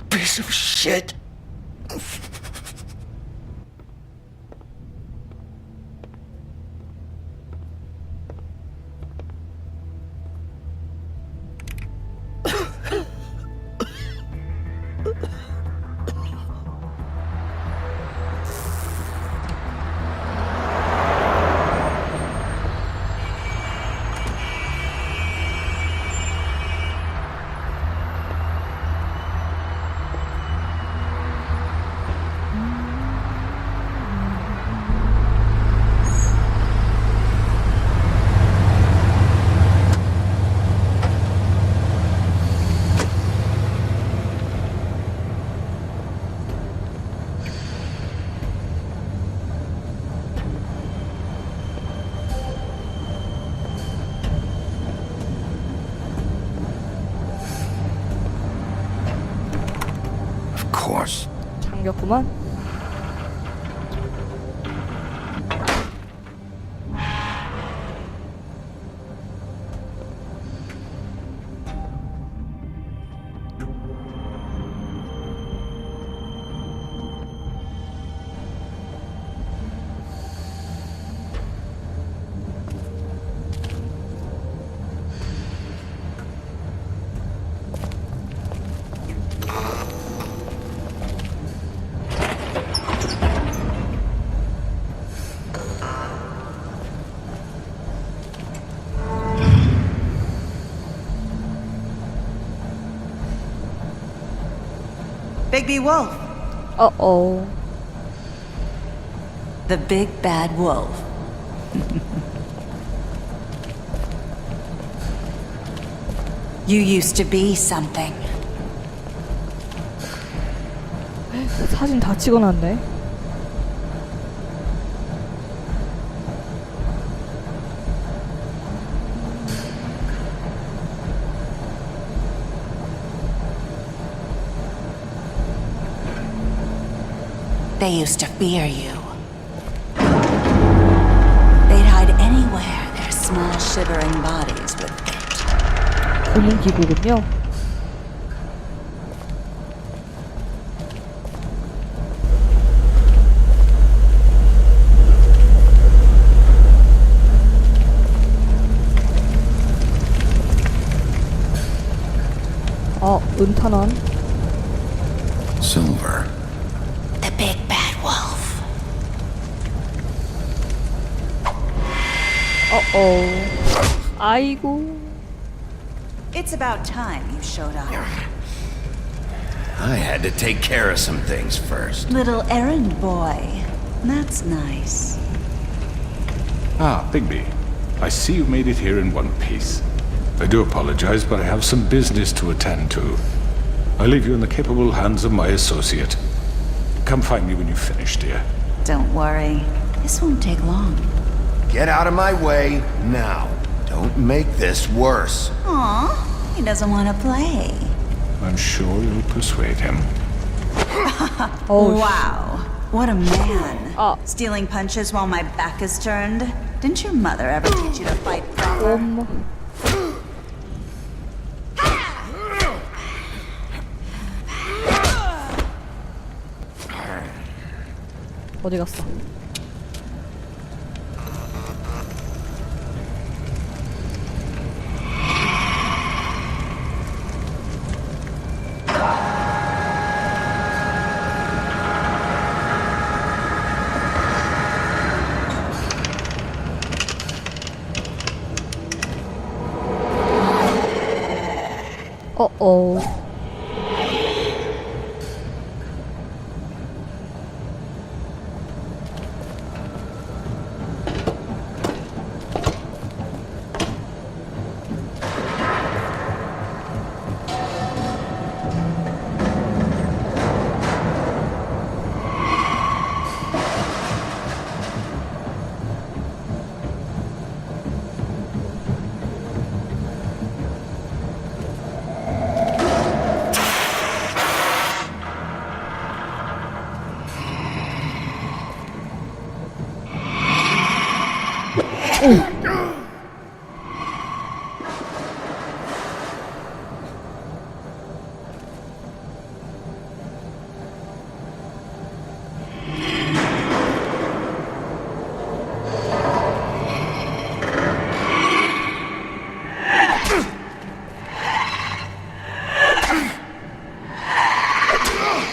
piece of shit. 잠겼구만. Big B Wolf. Uh-oh. The big bad wolf. You used to be something. 사진 다 찍어놨네. They used to fear you. They'd hide anywhere their small shivering bodies would fit. 본인 기구군요. 은탄원. Silver. The big bad wolf. 아이고. It's about time you showed up. I had to take care of some things first. Little errand boy. That's nice. Ah, Bigby. I see you made it here in one piece. I do apologize, but I have some business to attend to. I leave you in the capable hands of my associate. Come find me when you finish, dear. Don't worry. This won't take long. Get out of my way now. Don't make this worse. Aw, he doesn't want to play. I'm sure you'll persuade him. Wow. What a man. Stealing punches while my back is turned. Didn't your mother ever teach you to fight proper? 어디 갔어? 어어.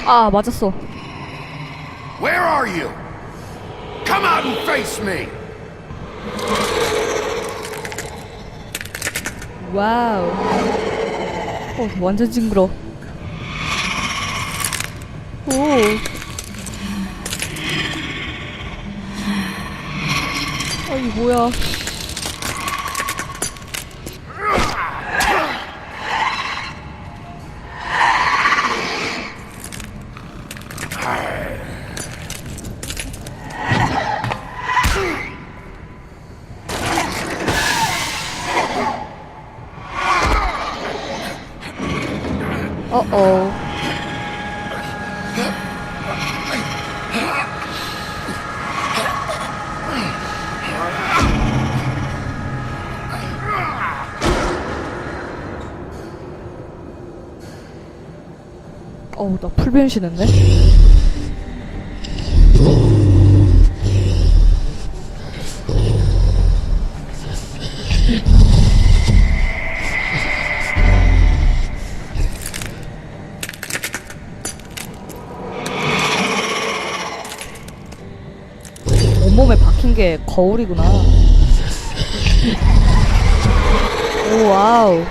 아, 맞았어. Where are you? Come out and face me! 와우. 완전 징그러. 오. 아, 이거 뭐야. 어어. 어우, 나 풀변신했네? 온몸에 박힌 게 거울이구나. 오, 와우.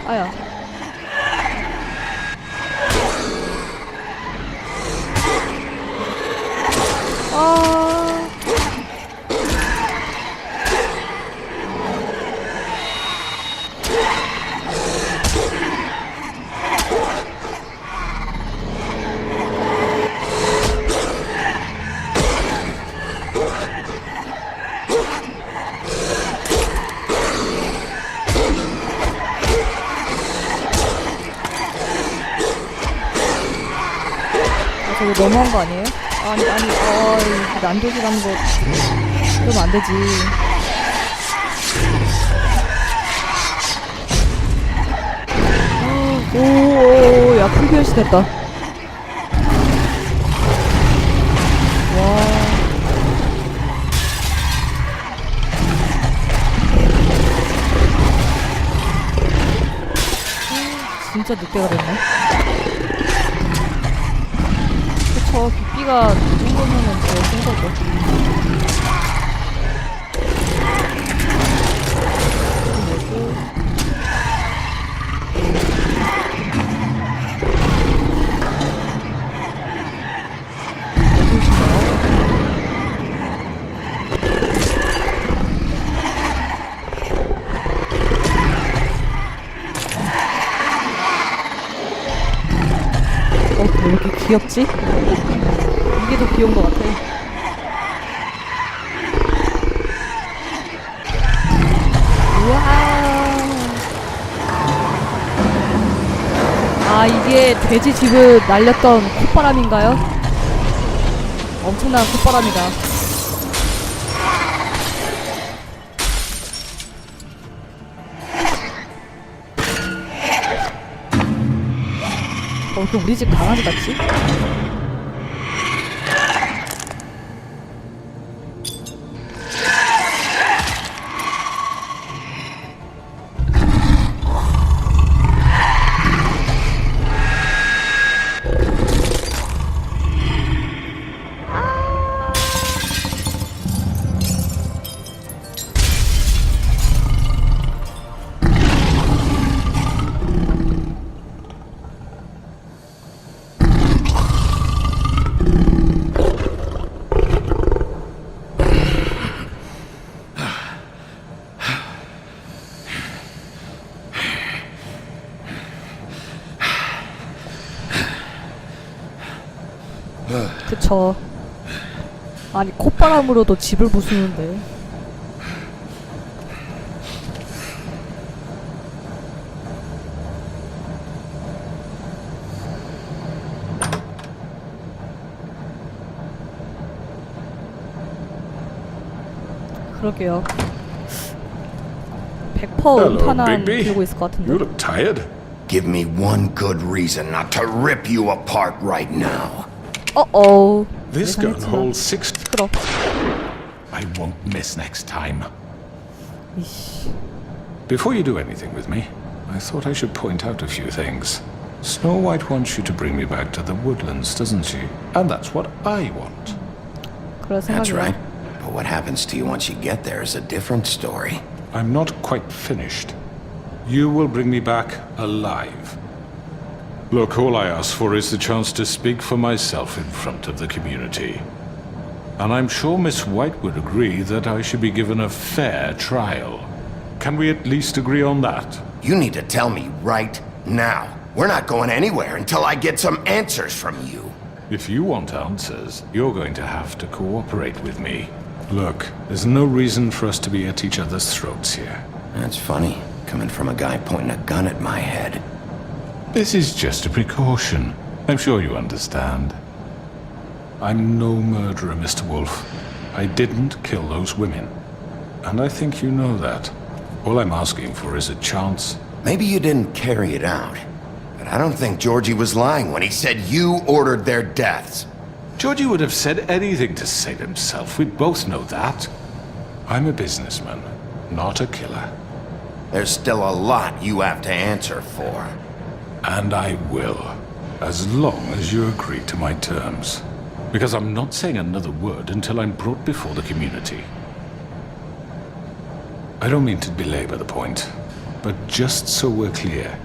아야. 아. 저거 너무한 거 아니에요? 아니, 이거 난도질하는 거 그러면 안 되지. 오, 야, 풀변신 됐다. 와. 진짜 늑대가 됐네. 그쵸, 빗비가 이 정도면은 제일 센 거죠. 왜 이렇게 귀엽지? 이게 더 귀여운 것 같아. 우와. 아, 이게 돼지 집을 날렸던 콧바람인가요? 엄청난 콧바람이다. 왜 이렇게 우리 집 강아지 같지? 그쵸. 아니, 콧바람으로도 집을 부수는데. 그러게요. 100% 음파난 Bigby. 들고 있을 것 같은데. You look tired. Give me one good reason not to rip you apart right now. 어어. This gun 예상했지만. holds 6. 시끄러. I won't miss next time. 이씨. Before you do anything with me, I thought I should point out a few things. Snow White wants you to bring me back to the woodlands, doesn't she? And that's what I want. 그럴 That's 생각이야. right. But what happens to you once you get there is a different story. I'm not quite finished. You will bring me back alive. Look, all I ask for is the chance to speak for myself in front of the community. And I'm sure Miss White would agree that I should be given a fair trial. Can we at least agree on that? You need to tell me right now. We're not going anywhere until I get some answers from you. If you want answers, you're going to have to cooperate with me. Look, there's no reason for us to be at each other's throats here. That's funny, coming from a guy pointing a gun at my head. This is just a precaution. I'm sure you understand. I'm no murderer, Mr. Wolf. I didn't kill those women. And I think you know that. All I'm asking for is a chance. Maybe you didn't carry it out, but I don't think Georgie was lying when he said you ordered their deaths. Georgie would have said anything to save himself. We both know that. I'm a businessman, not a killer. There's still a lot you have to answer for. And I will, as long as you agree to my terms. Because I'm not saying another word until I'm brought before the community. I don't mean to belabor the point, but just so we're clear,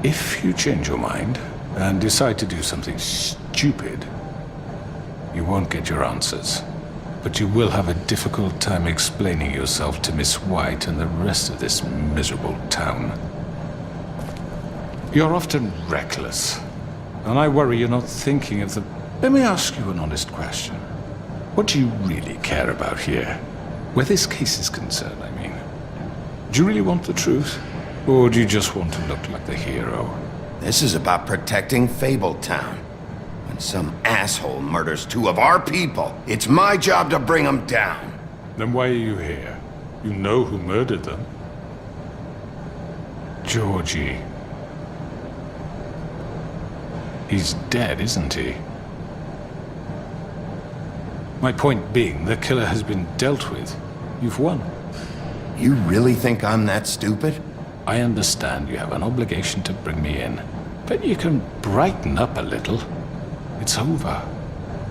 if you change your mind and decide to do something stupid, you won't get your answers. But you will have a difficult time explaining yourself to Miss White and the rest of this miserable town. You're often reckless, and I worry you're not thinking of the... Let me ask you an honest question. What do you really care about here? Where this case is concerned, I mean. Do you really want the truth? Or do you just want to look like the hero? This is about protecting Fabletown. When some asshole murders two of our people, it's my job to bring them down. Then why are you here? You know who murdered them. Georgie. He's dead, isn't he? My point being, the killer has been dealt with. You've won. You really think I'm that stupid? I understand you have an obligation to bring me in, but you can brighten up a little. It's over.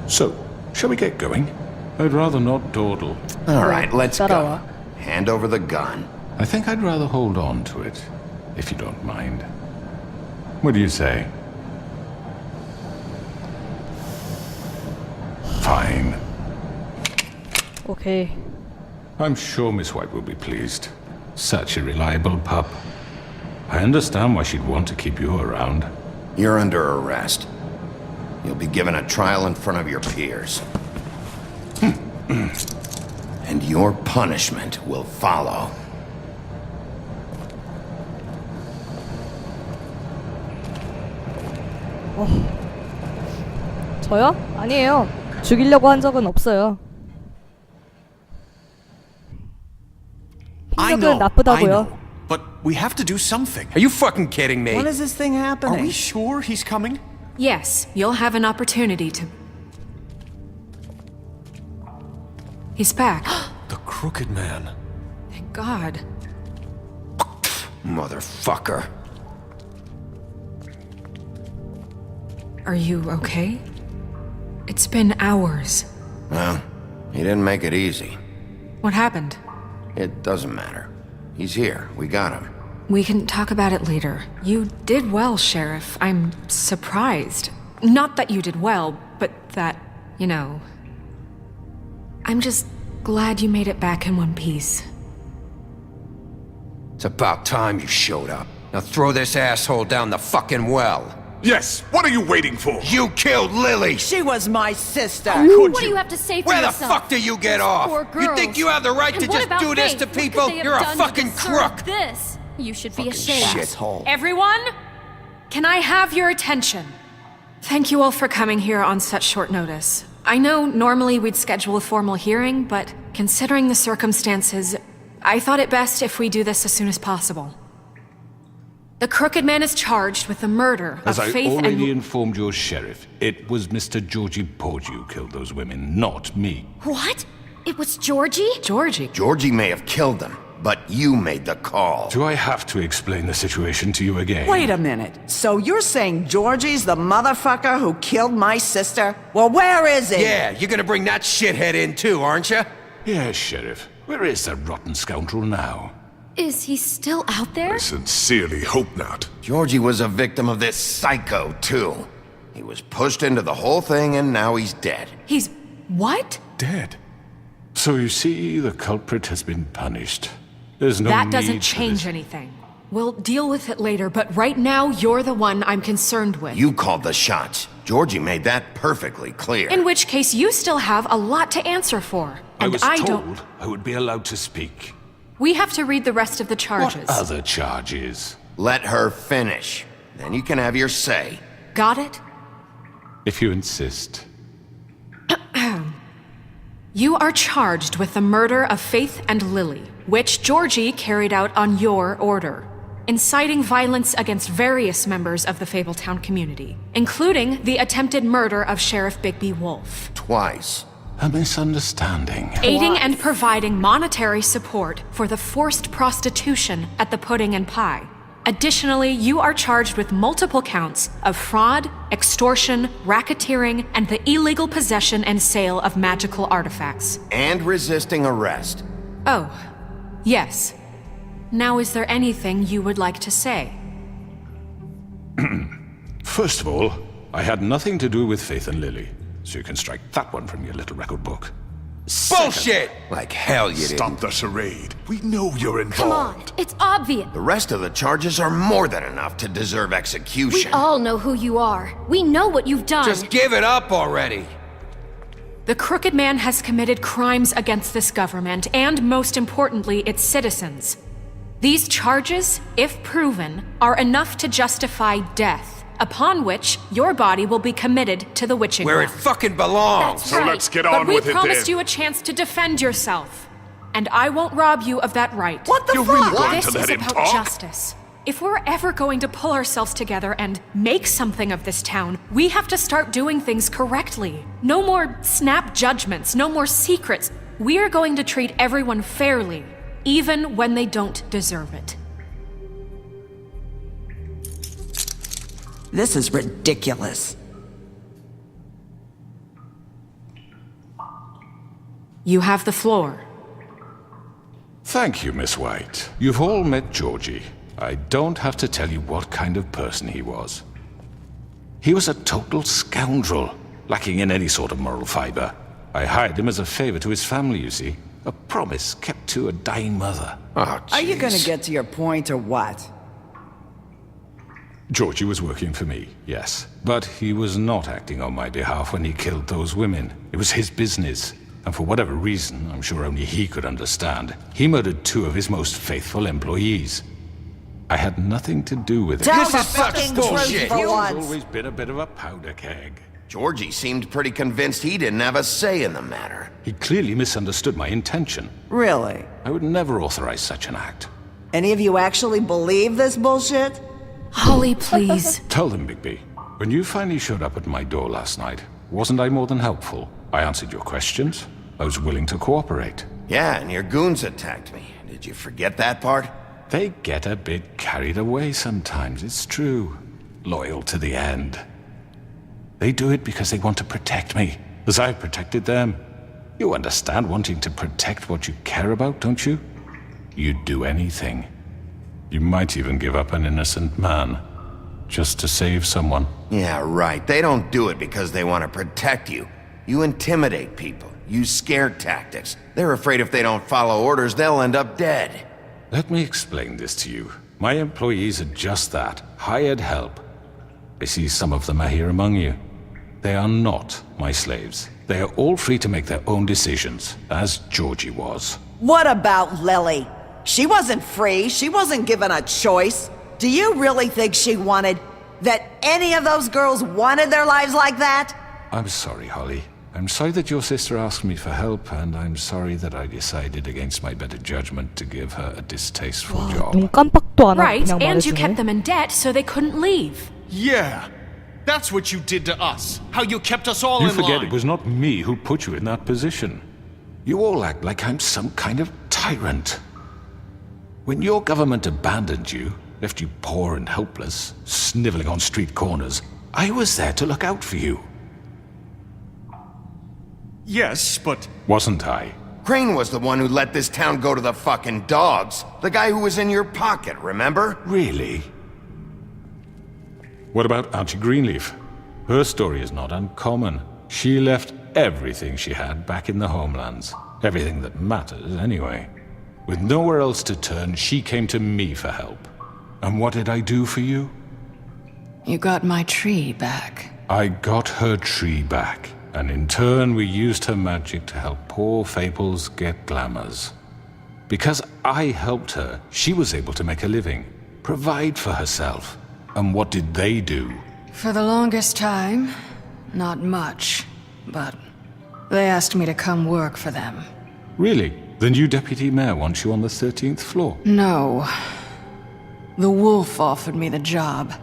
So, shall we get going? I'd rather not dawdle. All right, let's go. 따라와. Hand over the gun. I think I'd rather hold on to it, if you don't mind. What do you say? Fine. 오케이. I'm sure Miss White will be pleased. Such a reliable pup. I understand why she'd want to keep you around. You're under arrest. You'll be given a trial in front of your peers. And your punishment will follow. 저요? 아니에요. 죽이려고 한 적은 없어요. I 생각은 know, 나쁘다고요. but we have to do something. Are you fucking kidding me? When is this thing happening? Are we sure he's coming? Yes, you'll have an opportunity to... He's back. The crooked man. Thank God. Motherfucker. Are you okay? It's been hours. Well, he didn't make it easy. What happened? It doesn't matter. He's here. We got him. We can talk about it later. You did well, Sheriff. I'm surprised. Not that you did well, but that, you know... I'm just glad you made it back in one piece. It's about time you showed up. Now throw this asshole down the fucking well. Yes, what are you waiting for? You killed Lily! She was my sister. What do you have to say for Where the yourself? fuck do you get Those off? poor You think girls. you have the right And to what just about do this Faith? to What could people? they have You're a done to fucking deserve crook! This. You should be ashamed. Shithole. Everyone? Can I have your attention? Thank you all for coming here on such short notice. I know normally we'd schedule a formal hearing, but considering the circumstances, I thought it best if we do this as soon as possible. The Crooked Man is charged with the murder of As I Faith already and... informed your sheriff, it was Mr. Georgie Porgy who killed those women, not me. What? It was Georgie? Georgie? Georgie may have killed them, but you made the call. Do I have to explain the situation to you again? Wait a minute. So you're saying Georgie's the motherfucker who killed my sister? Well, where is he? Yeah, you're gonna bring that shithead in too, aren't you? Yes, Sheriff. Where is that rotten scoundrel now? Is he still out there? I sincerely hope not. Georgie was a victim of this psycho, too. He was pushed into the whole thing and now he's dead. He's... what? Dead. So you see, the culprit has been punished. There's no That need doesn't for change this. anything. We'll deal with it later, but right now, you're the one I'm concerned with. You called the shots. Georgie made that perfectly clear. In which case, you still have a lot to answer for. I And was I told don't... I would be allowed to speak. We have to read the rest of the charges. What other charges? Let her finish. Then you can have your say. Got it? If you insist. You are charged with the murder of Faith and Lily, which Georgie carried out on your order, inciting violence against various members of the Fabletown community, including the attempted murder of Sheriff Bigby Wolf. Twice. A misunderstanding. Aiding and providing monetary support for the forced prostitution at the Pudding and Pie. Additionally, you are charged with multiple counts of fraud, extortion, racketeering, and the illegal possession and sale of magical artifacts. And resisting arrest. Oh, yes. Now, is there anything you would like to say? First of all, I had nothing to do with Faith and Lily, so you can strike that one from your little record book. Bullshit! Like hell you Stop didn't. the charade. We know you're Come on, involved. it's obvious. The rest of the charges are more than enough to deserve We execution. all know who you are. We know what you've done. Just give it up already. The Crooked Man has committed crimes against this government and, most importantly, its citizens. These charges, if proven, are enough to justify death, upon which your body will be committed to the witching Where it well. fucking belongs. That's So right. let's get But on we with it promised then. you a chance to defend yourself, and I won't rob you of that right. What the You're fuck? really going This to let is him about talk? justice. If we're ever going to pull ourselves together and make something of this town, we have to start doing things correctly. No more snap judgments, no more secrets. We are going to treat everyone fairly, even when they don't deserve it. This is ridiculous. You have the floor. Thank you, Miss White. You've all met Georgie. I don't have to tell you what kind of person he was. He was a total scoundrel, lacking in any sort of moral fiber. I hired him as a favor to his family, you see. A promise kept to a dying mother. Oh, Are you gonna jeez. get to your point or what? Georgie was working for me, yes. But he was not acting on my behalf when he killed those women. It was his business. And for whatever reason, I'm sure only he could understand, he murdered 2 of his most faithful employees. I had nothing to do with it. Tell This the is such fucking bullshit. truth for He's once. always been a bit of a powder keg. Georgie seemed pretty convinced he didn't have a say in the matter. He clearly misunderstood my intention. Really? I would never authorize such an act. Any of you actually believe this bullshit? Holly, please. Tell them, Bigby. When you finally showed up at my door last night, wasn't I more than helpful? I answered your questions. I was willing to cooperate. Yeah, and your goons attacked me. Did you forget that part? They get a bit carried away sometimes, it's true. Loyal to the end. They do it because they want to protect me, as I've protected them. You understand wanting to protect what you care about, don't you? You'd do anything. You might even give up an innocent man, just to save someone. Yeah, right. They don't do it because they want to protect you. You intimidate people, use scare tactics. They're afraid if they don't follow orders, they'll end up dead. Let me explain this to you. My employees are just that, hired help. I see some of them are here among you. They are not my slaves. They are all free to make their own decisions, as Georgie was. What about Lily? She wasn't free. She wasn't given a choice. Do you really think she wanted... that any of those girls wanted their lives like that? I'm sorry, Holly. I'm sorry that your sister asked me for help, and I'm sorry that I decided against my better judgment to give her a distasteful job. 눈 깜빡도 안 하고 Right, 그냥 and you kept 말해주네. them in debt so they couldn't leave. Yeah. That's what you did to us. How you kept us all You in forget line. it was not me who put you in that position. You all act like I'm some kind of tyrant. When your government abandoned you, left you poor and helpless, sniveling on street corners, I was there to look out for you. Yes, but... Wasn't I? Crane was the one who let this town go to the fucking dogs. The guy who was in your pocket, remember? Really? What about Auntie Greenleaf? Her story is not uncommon. She left everything she had back in the homelands. Everything that matters, anyway. With nowhere else to turn, she came to me for help. And what did I do for you? You got my tree back. I got her tree back. And in turn, we used her magic to help poor Fables get glamours. Because I helped her, she was able to make a living, provide for herself. And what did they do? For the longest time, not much. But they asked me to come work for them. Really? The new deputy mayor wants you on the 13th floor? No. The wolf offered me the job.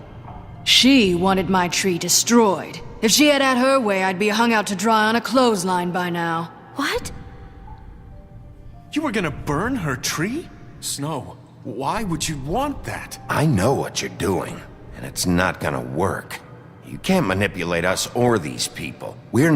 She wanted my tree destroyed. If she had her way, I'd be hung out to dry on a clothesline by now. What? You were gonna burn her tree? Snow, why would you want that? I know what you're doing, and it's not gonna work. You can't manipulate us or these people. We're